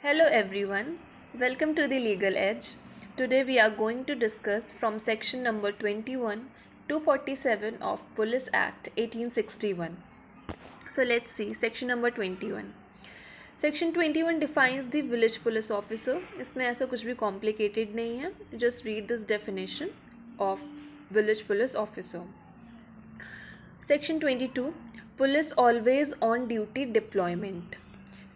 Hello everyone, welcome to the Legal Edge. Today we are going to discuss from section number 21 to 47 of Police Act 1861. So let's see section number 21. Section 21 defines the village police officer. इसमें ऐसा कुछ भी complicated नहीं है. Just read this definition of village police officer. Section 22 Police always on duty deployment.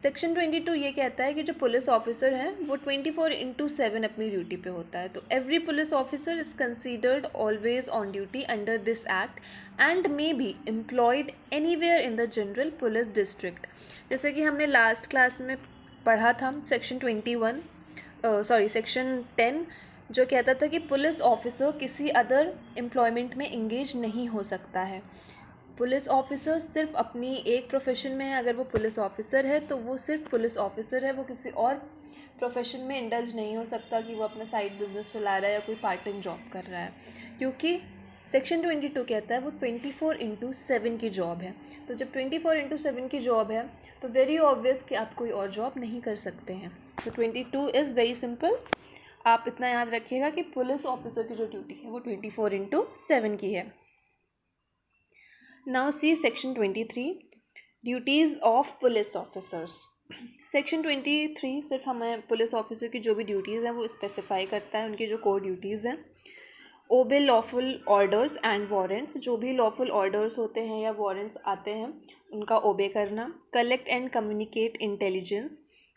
Section 22 ये कहता है कि जो पुलिस ऑफिसर है वो 24/7 अपनी ड्यूटी पे होता है. तो every police officer is considered always on duty under this act and may be employed anywhere in the general police district. जैसे कि हमने लास्ट क्लास में पढ़ा था सेक्शन 10 जो कहता था कि पुलिस ऑफिसर किसी अदर एम्प्लॉयमेंट में इंगेज नहीं हो सकता है. पुलिस ऑफिसर सिर्फ अपनी एक प्रोफेशन में है. अगर वो पुलिस ऑफिसर है तो वो सिर्फ पुलिस ऑफिसर है, वो किसी और प्रोफेशन में इंडल्ज नहीं हो सकता कि वो अपना साइड बिजनेस चला रहा है या कोई पार्ट टाइम जॉब कर रहा है, क्योंकि सेक्शन 22 कहता है वो 24/7 की जॉब है. तो जब 24/7 की जॉब है तो वेरी ऑब्वियस कि आप कोई और जॉब नहीं कर सकते हैं. सो 22 इज़ वेरी सिंपल. आप इतना याद रखिएगा कि पुलिस ऑफिसर की जो ड्यूटी है वो 24/7 की है. Now see section 23 duties of police officers. Section 23 सिर्फ हमें पुलिस ऑफिसर की जो भी ड्यूटीज़ हैं वो स्पेसिफाई करता है, उनकी जो कोर ड्यूटीज़ हैं. ओबे लॉफुल ऑर्डर्स एंड वारंट्स. जो भी लॉफुल ऑर्डर्स होते हैं या वारंट्स आते हैं उनका ओबे करना. Collect and communicate intelligence.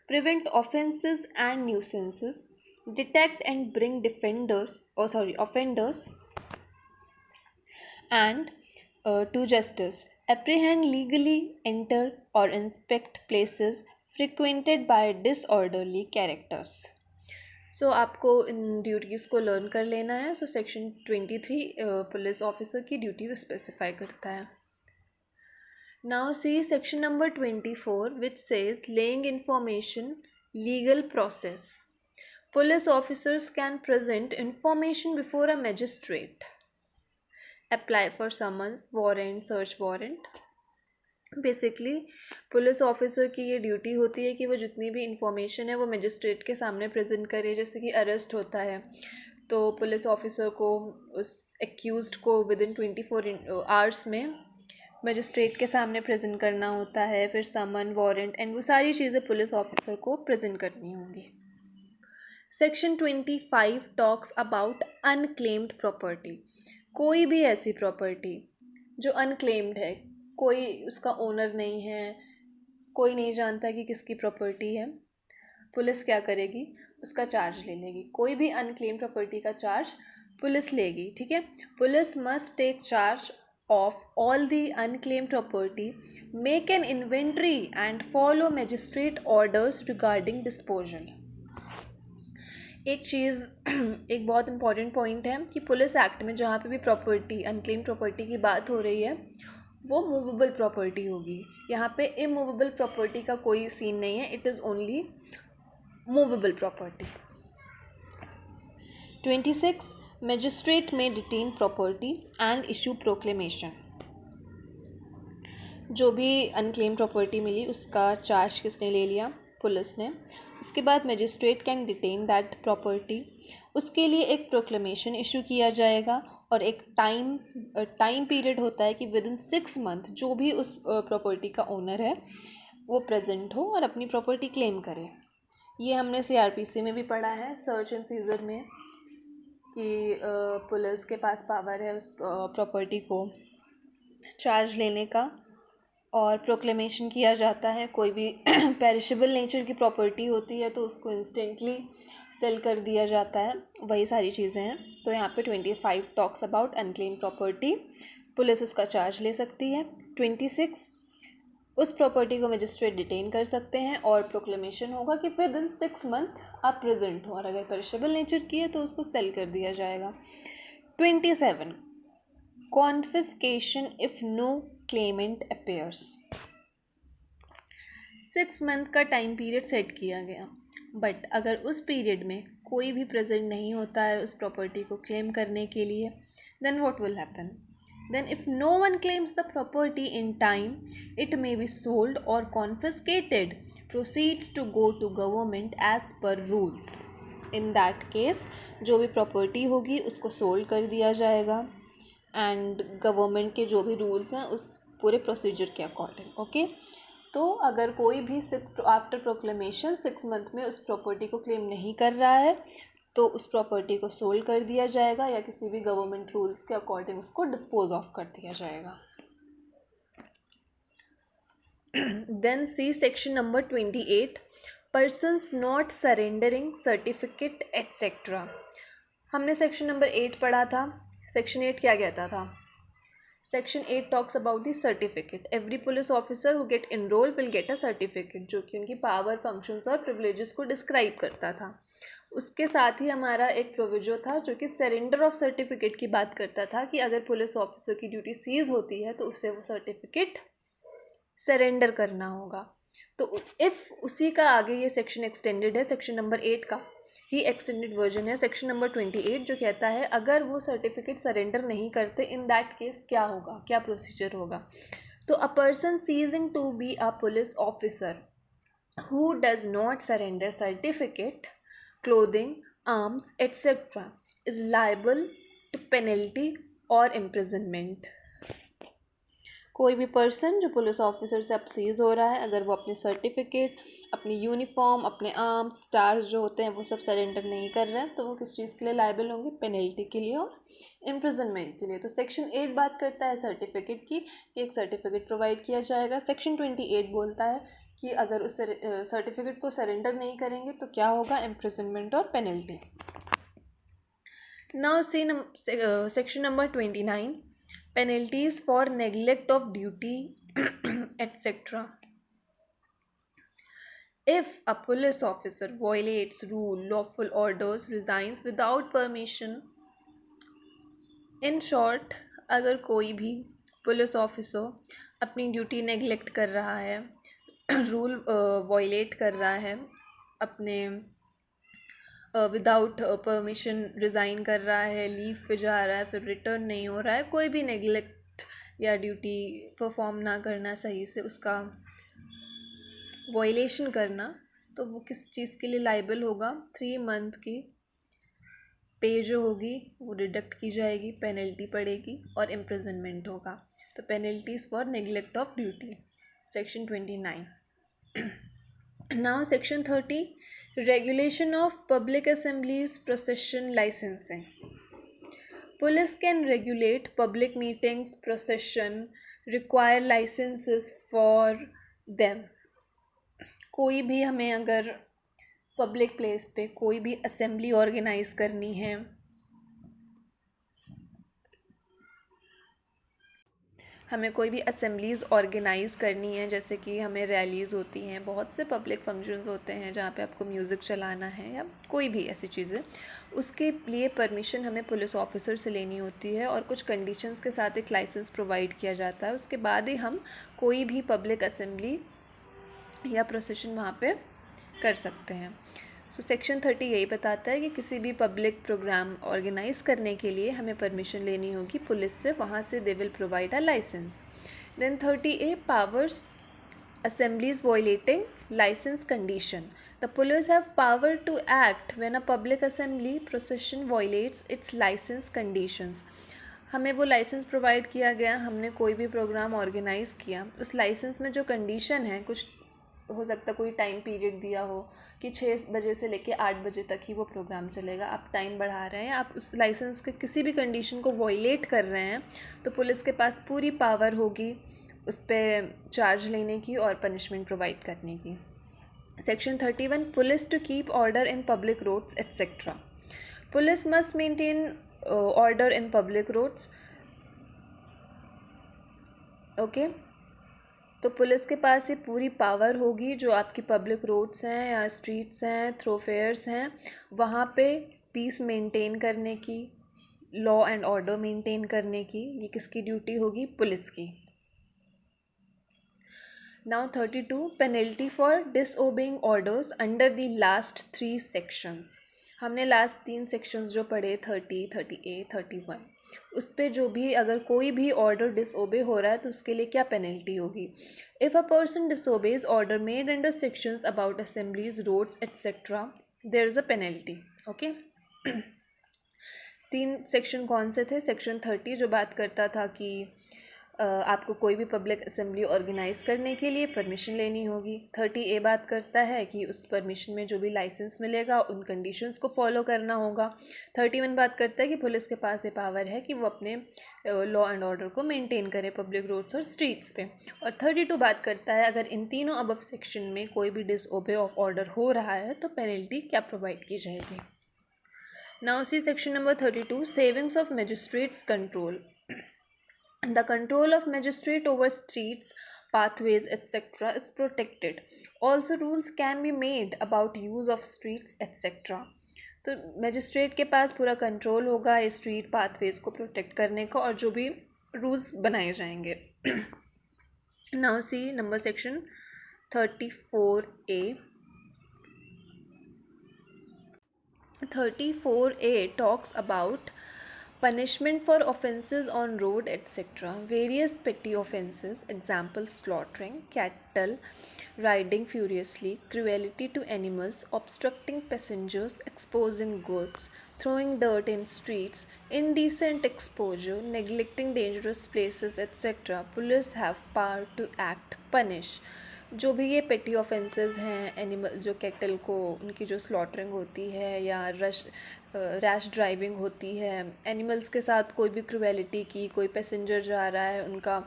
Prevent offences and nuisances. Detect and bring offenders and to justice. Apprehend, legally enter or inspect places frequented by disorderly characters. So आपको इन ड्यूटीज़ को learn कर लेना है. सो सेक्शन 23 पुलिस ऑफिसर की duties specify करता है. Now see section number 24 which says laying information legal process. Police officers can present information before a magistrate, apply for summons, warrant, search warrant. Basically police officer की ये duty होती है कि वो जितनी भी इंफॉर्मेशन है वो मजिस्ट्रेट के सामने प्रेजेंट करे. जैसे कि अरेस्ट होता है तो पुलिस ऑफिसर को उस एक्यूज्ड को विदिन 24 आवर्स में मजिस्ट्रेट के सामने प्रेजेंट करना होता है. फिर समन, वारंट एंड वो सारी चीज़ें पुलिस ऑफिसर को प्रेजेंट करनी होंगी. Section 25 talks about unclaimed property. कोई भी ऐसी प्रॉपर्टी जो अनक्लेम्ड है, कोई उसका ओनर नहीं है, कोई नहीं जानता कि किसकी प्रॉपर्टी है, पुलिस क्या करेगी, उसका चार्ज ले लेगी. कोई भी अनक्लेम्ड प्रॉपर्टी का चार्ज पुलिस लेगी. ठीक है. Police must take charge of all the unclaimed property, make an inventory and follow magistrate orders regarding disposal. एक बहुत इंपॉर्टेंट पॉइंट है कि पुलिस एक्ट में जहाँ पे भी प्रॉपर्टी, अनक्लेम्ड प्रॉपर्टी की बात हो रही है वो मूवेबल प्रॉपर्टी होगी. यहाँ पे इमूवेबल प्रॉपर्टी का कोई सीन नहीं है. It is only movable property. 26 magistrate में detain property and issue proclamation. जो भी अनक्लेम्ड प्रॉपर्टी मिली उसका चार्ज किसने ले लिया, पुलिस ने. उसके बाद magistrate can detain that property. उसके लिए एक प्रोक्लेमेशन इशू किया जाएगा और एक टाइम पीरियड होता है कि विदिन 6 मंथ जो भी उस प्रॉपर्टी का ओनर है वो प्रेजेंट हो और अपनी प्रॉपर्टी क्लेम करे. ये हमने CRPC में भी पढ़ा है, सर्च एंड सीजर में, कि पुलिस के पास पावर है उस प्रॉपर्टी को चार्ज लेने का और प्रोक्लेमेशन किया जाता है. कोई भी पेरिशेबल नेचर की प्रॉपर्टी होती है तो उसको इंस्टेंटली सेल कर दिया जाता है. वही सारी चीज़ें हैं. तो यहाँ पे 25 talks about unclaimed property. Police उसका चार्ज ले सकती है. 26 उस प्रॉपर्टी को मजिस्ट्रेट डिटेन कर सकते हैं और प्रोक्लेमेशन होगा कि विद इन 6 मंथ आप प्रेजेंट हो, और अगर पेरिशेबल नेचर की है तो उसको सेल कर दिया जाएगा. 27 confiscation if no claimant appears. 6 month का टाइम पीरियड सेट किया गया, बट अगर उस पीरियड में कोई भी प्रेजेंट नहीं होता है उस प्रॉपर्टी को क्लेम करने के लिए, then what will happen. Then if no one claims the property in time, it may be sold और confiscated proceeds to go to government as per rules. In that case जो भी property होगी उसको sold कर दिया जाएगा and government के जो भी रूल्स हैं उस पूरे प्रोसीजर के अकॉर्डिंग. ओके, तो अगर कोई भी आफ्टर प्रोक्लेमेशन 6 मंथ में उस प्रॉपर्टी को क्लेम नहीं कर रहा है तो उस प्रॉपर्टी को सोल्ड कर दिया जाएगा या किसी भी गवर्नमेंट रूल्स के अकॉर्डिंग उसको डिस्पोज ऑफ कर दिया जाएगा. Then see section number 28, persons not surrendering certificate etcetera. हमने सेक्शन नंबर 8 पढ़ा था. सेक्शन 8 क्या कहता था? Section 8 talks about the certificate. Every police officer who get enrol will get a certificate, जो कि उनकी पावर, फंक्शंस और प्रिविलेजेस को डिस्क्राइब करता था. उसके साथ ही हमारा एक प्रोविजो था जो कि सरेंडर ऑफ सर्टिफिकेट की बात करता था कि अगर पुलिस ऑफिसर की ड्यूटी सीज होती है तो उसे वो सर्टिफिकेट सरेंडर करना होगा. तो इफ़ उसी का आगे ये सेक्शन एक्सटेंडेड है, सेक्शन नंबर 8 का ही एक्सटेंडेड वर्जन है, सेक्शन नंबर 28, जो कहता है अगर वो सर्टिफिकेट सरेंडर नहीं करते इन दैट केस क्या होगा, क्या प्रोसीजर होगा. तो a person ceasing to be a police officer who does not surrender certificate, clothing, arms etcetera is liable to penalty और इम्प्रिजनमेंट. कोई भी पर्सन जो पुलिस ऑफिसर से अब सीज हो रहा है, अगर वो अपने सर्टिफिकेट, अपनी यूनिफॉर्म, अपने आर्म्स, स्टार्स जो होते हैं वो सब सरेंडर नहीं कर रहे हैं तो वो किस चीज़ के लिए लायबल होंगे? पेनल्टी के लिए और इम्प्रिजनमेंट के लिए. तो सेक्शन 8 बात करता है सर्टिफिकेट की कि एक सर्टिफिकेट प्रोवाइड किया जाएगा. सेक्शन 28 बोलता है कि अगर उस सर्टिफिकेट को सरेंडर नहीं करेंगे तो क्या होगा? इम्प्रिजनमेंट और penalty. Now see section number 29, penalties for neglect of duty etc. If a police officer violates rule, lawful orders, resigns without permission, in short, अगर कोई भी पुलिस ऑफिसर अपनी ड्यूटी नेग्लेक्ट कर रहा है, रूल वायलेट कर रहा है, अपने विदाउट परमिशन रिज़ाइन कर रहा है, लीव पे जा रहा है, फिर रिटर्न नहीं हो रहा है, कोई भी नेग्लेक्ट या ड्यूटी परफॉर्म ना करना, सही से उसका वायलेशन करना, तो वो किस चीज़ के लिए लाइबल होगा? 3 मंथ की पे जो होगी वो डिडक्ट की जाएगी, पेनल्टी पड़ेगी और इम्प्रिजनमेंट होगा. तो penalties for neglect of duty, section 29. Now section 30, regulation of public assemblies, procession, licensing. Police can regulate public meetings, procession, require licenses for them. कोई भी हमें अगर पब्लिक प्लेस पे कोई भी असेंबली ऑर्गेनाइज करनी है, हमें कोई भी असेंबलीज़ ऑर्गेनाइज़ करनी है, जैसे कि हमें रैलीज़ होती हैं, बहुत से पब्लिक फंक्शंस होते हैं जहाँ पे आपको म्यूज़िक चलाना है या कोई भी ऐसी चीज़ें, उसके लिए परमिशन हमें पुलिस ऑफिसर से लेनी होती है और कुछ कंडीशंस के साथ एक लाइसेंस प्रोवाइड किया जाता है. उसके बाद ही हम कोई भी पब्लिक असेंबली या प्रोसेशन वहाँ पर कर सकते हैं. सो सेक्शन 30 यही बताता है कि किसी भी पब्लिक प्रोग्राम ऑर्गेनाइज करने के लिए हमें परमिशन लेनी होगी पुलिस से, वहाँ से they will provide a licence. Then 30A, powers assemblies violating license condition. The police have power to act when a public assembly procession violates its license conditions. हमें वो लाइसेंस प्रोवाइड किया गया, हमने कोई भी प्रोग्राम ऑर्गेनाइज़ किया, उस licence में जो कंडीशन है, कुछ हो सकता कोई टाइम पीरियड दिया हो कि 6 बजे से लेके 8 बजे तक ही वो प्रोग्राम चलेगा, आप टाइम बढ़ा रहे हैं, आप उस लाइसेंस के किसी भी कंडीशन को वॉयलेट कर रहे हैं, तो पुलिस के पास पूरी पावर होगी उस पर चार्ज लेने की और पनिशमेंट प्रोवाइड करने की. Section 31, police to keep order in public roads etcetera. Police must maintain order in public roads. Okay, तो पुलिस के पास ये पूरी पावर होगी जो आपकी पब्लिक रोड्स हैं या स्ट्रीट्स हैं, थ्रोफेयर्स हैं, वहाँ पे पीस मेंटेन करने की, लॉ एंड ऑर्डर मेंटेन करने की, ये किसकी ड्यूटी होगी? पुलिस की. Now 32, penalty for disobeying orders under the last 3 sections. हमने लास्ट 3 सेक्शंस जो पढ़े 30, 38, 31, उस पर जो भी अगर कोई भी ऑर्डर डिसओबे हो रहा है तो उसके लिए क्या पेनल्टी होगी. If a person disobeys order made under sections about assemblies roads etcetera there is a penalty. Okay. 3 section कौन से थे? सेक्शन 30 जो बात करता था कि आपको कोई भी पब्लिक असेंबली ऑर्गेनाइज़ करने के लिए परमिशन लेनी होगी. 30A बात करता है कि उस परमिशन में जो भी लाइसेंस मिलेगा उन कंडीशंस को फॉलो करना होगा. 31 बात करता है कि पुलिस के पास ये पावर है कि वो अपने लॉ एंड ऑर्डर को मेंटेन करे पब्लिक रोड्स और स्ट्रीट्स पे. और 32 बात करता है अगर इन तीनों अबव सेक्शन में कोई भी डिसओबे ऑफ ऑर्डर हो रहा है तो पेनल्टी क्या प्रोवाइड की जाएगी. Now see section number 32, savings of magistrates control. The control of magistrate over streets, pathways, etc. is protected. Also, rules can be made about use of streets, etc. तो magistrate के पास पूरा control होगा इस street pathways को protect करने का और जो भी रूल्स बनाए जाएंगे. Now see number section 34A. 34A talks about punishment for offences on road etc. Various petty offences, example slaughtering cattle, riding furiously, cruelty to animals, obstructing passengers, exposing goods, throwing dirt in streets, indecent exposure, neglecting dangerous places etc. Police have power to act, punish. जो भी ये पेटी offences हैं, animal जो cattle को उनकी जो slaughtering होती है या रैश ड्राइविंग होती है, एनिमल्स के साथ कोई भी क्रुएलिटी की, कोई पैसेंजर जा रहा है उनका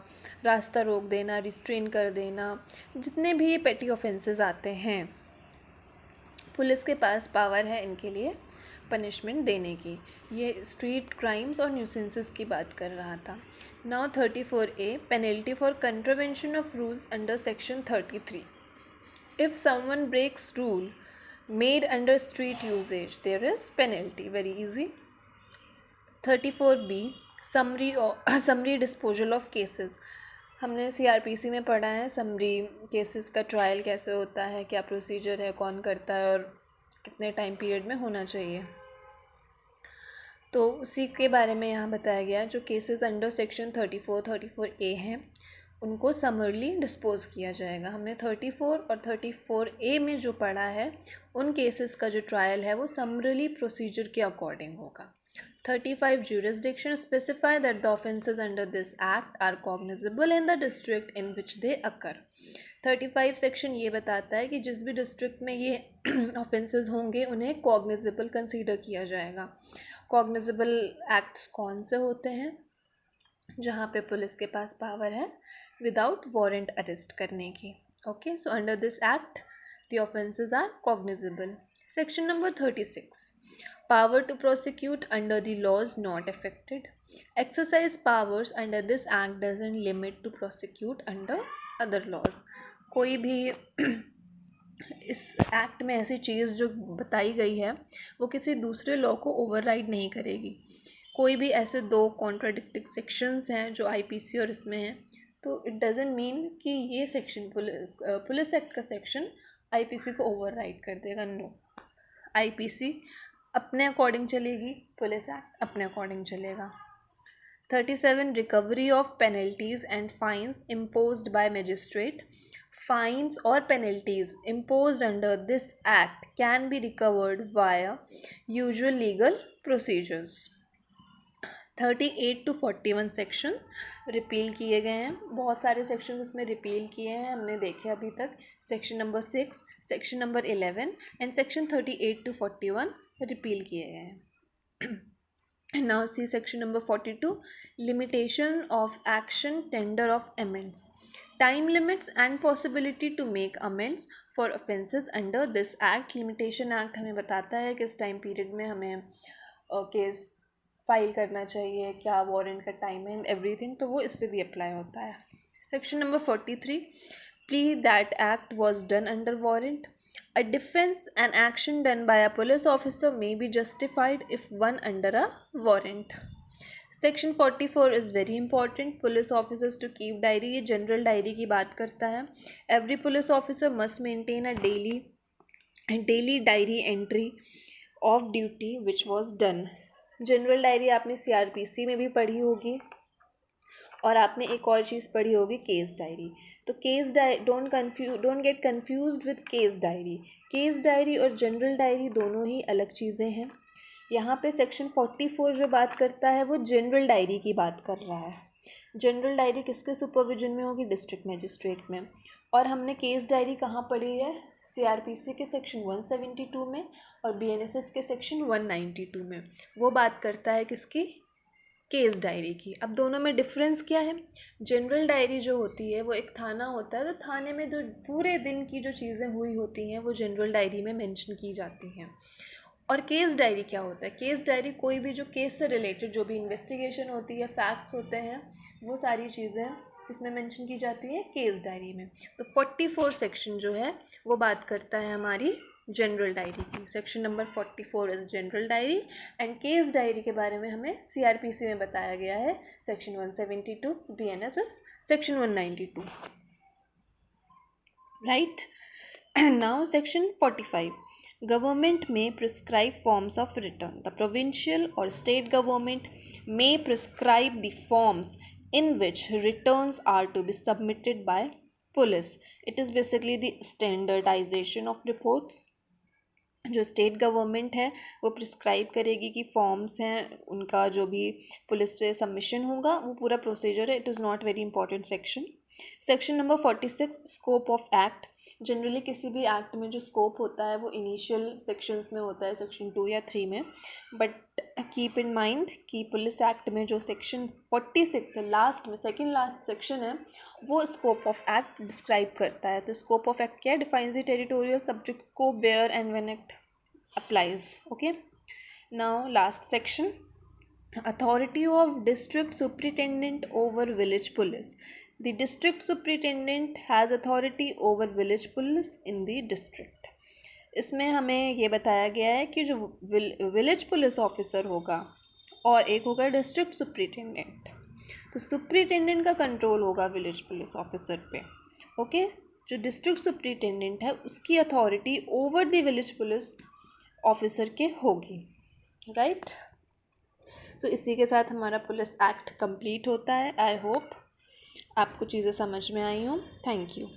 रास्ता रोक देना, रिस्ट्रेन कर देना, जितने भी ये पेटी ऑफेंसेस आते हैं पुलिस के पास पावर है इनके लिए पनिशमेंट देने की. ये स्ट्रीट क्राइम्स और न्यूसेंसेस की बात कर रहा था. Now 34A, penalty for contravention of rules under section 33. If someone breaks rule made under street usages there is penalty. Very easy. 34B, summary disposal of cases. हमने CRPC में पढ़ा है समरी केसेस का ट्रायल कैसे होता है, क्या procedure है, कौन करता है और कितने टाइम पीरियड में होना चाहिए. तो उसी के बारे में यहाँ बताया गया. जो केसेस अंडर सेक्शन 34A हैं उनको समरली डिस्पोज किया जाएगा. हमने 34 और 34A में जो पढ़ा है उन केसेस का जो ट्रायल है वो समरली प्रोसीजर के अकॉर्डिंग होगा. 35 jurisdiction specify that the offences under this act are cognizable in the district in which they occur. 35 section ये बताता है कि जिस भी डिस्ट्रिक्ट में ये ऑफेंसेस होंगे उन्हें कॉग्निजेबल कंसीडर किया जाएगा. कॉग्निजेबल एक्ट्स कौन से होते हैं? जहाँ पे पुलिस के पास पावर है विदाउट वारंट अरेस्ट करने की. Okay, so under this act the offences are cognizable. Section number 36, power to prosecute under the laws not affected. Exercise powers under this act doesn't limit to prosecute under other laws. कोई भी इस act में ऐसी चीज़ जो बताई गई है वो किसी दूसरे लॉ को ओवरराइड नहीं करेगी. कोई भी ऐसे 2 कॉन्ट्राडिक्टिंग सेक्शंस हैं जो IPC और इसमें हैं तो इट डजेंट मीन कि ये सेक्शन पुलिस एक्ट का सेक्शन IPC को ओवरराइड कर देगा. नो, IPC अपने अकॉर्डिंग चलेगी, पुलिस एक्ट अपने अकॉर्डिंग चलेगा. 37 recovery of penalties and fines imposed by magistrate. Fines और penalties imposed under this act can be recovered via usual legal procedures. 38 to 41 sections repealed किए गए हैं. बहुत सारे सेक्शंस इसमें रिपील किए हैं हमने देखे अभी तक. Section number 6, section number 11 and section 38 to 41 repeal किए गए हैं. Now see section number 42, limitation of action tender of amends. Time limits and possibility to make amends for offences under this act. Limitation act हमें बताता है किस time period में हमें case file करना चाहिए, क्या वारंट का टाइम है एंड एवरीथिंग, तो वो इस पर भी अप्लाई होता है. Section number 43, plea that act was done under warrant. A defense and action done by a police officer may be justified if one under a warrant. Section 44 is very important. Police officers to keep diary. ये general diary की बात करता है. Every police officer must maintain a daily diary entry of duty which was done. General diary आपने CRPC में भी पढ़ी होगी, और आपने एक और चीज़ पढ़ी होगी, केस डायरी। तो case diary, don't get confused with case diary. Case diary और जनरल डायरी दोनों ही अलग चीज़ें हैं। यहाँ पे सेक्शन 44 जो बात करता है वो जनरल डायरी की बात कर रहा है। जनरल डायरी किसके सुपरविजन में होगी? डिस्ट्रिक्ट मजिस्ट्रेट में। और हमने केस डायरी कहाँ पढ़ी है? CRPC के सेक्शन 172 में और BNSS के सेक्शन 192 में। वो बात करता है किसकी? केस डायरी की। अब दोनों में डिफरेंस क्या है? जनरल डायरी जो होती है वो एक थाना होता है, तो थाने में जो पूरे दिन की जो चीज़ें हुई होती हैं वो जनरल डायरी में मेंशन की जाती हैं। और केस डायरी क्या होता है? केस डायरी कोई भी जो केस से रिलेटेड जो भी इन्वेस्टिगेशन होती है, फैक्ट्स होते हैं, वो सारी चीज़ें इसमें मेंशन की जाती है केस डायरी में। तो 44 सेक्शन जो है वो बात करता है हमारी जनरल डायरी की। Section number 44 is general diary, and case diary के बारे में हमें CRPC में बताया गया है, section 172, BNSS section 192, right. Now section 45. Government may prescribe forms of return. The provincial or state government may prescribe the forms in which returns are to be submitted by police. It is basically the standardization of reports. जो state government है वो prescribe करेगी कि forms हैं उनका जो भी police से सबमिशन होगा, वो पूरा प्रोसीजर है। It is not very important section. Section number 46, scope of act. Generally किसी भी एक्ट में जो स्कोप होता है वो इनिशियल सेक्शंस में होता है, सेक्शन 2 या 3 में, बट कीप इन माइंड कि पुलिस एक्ट में जो सेक्शन 46 है, लास्ट में सेकेंड लास्ट सेक्शन है, वो स्कोप ऑफ एक्ट डिस्क्राइब करता है। तो स्कोप ऑफ एक्ट क्या है? Defines the territorial subject scope where and when it applies. Okay, now last section, authority of district superintendent over village police. The district superintendent has authority over village police in the district. इसमें हमें ये बताया गया है कि जो village police officer होगा और एक होगा डिस्ट्रिक्ट सुपरिटेंडेंट, तो सुपरिटेंडेंट का कंट्रोल होगा विलेज पुलिस ऑफिसर पे। ओके, जो डिस्ट्रिक्ट सुपरिटेंडेंट है उसकी authority over the village police officer के होगी, राइट। सो इसी के साथ हमारा पुलिस एक्ट कंप्लीट होता है। आई होप आपको चीज़ें समझ में आई हों। Thank you.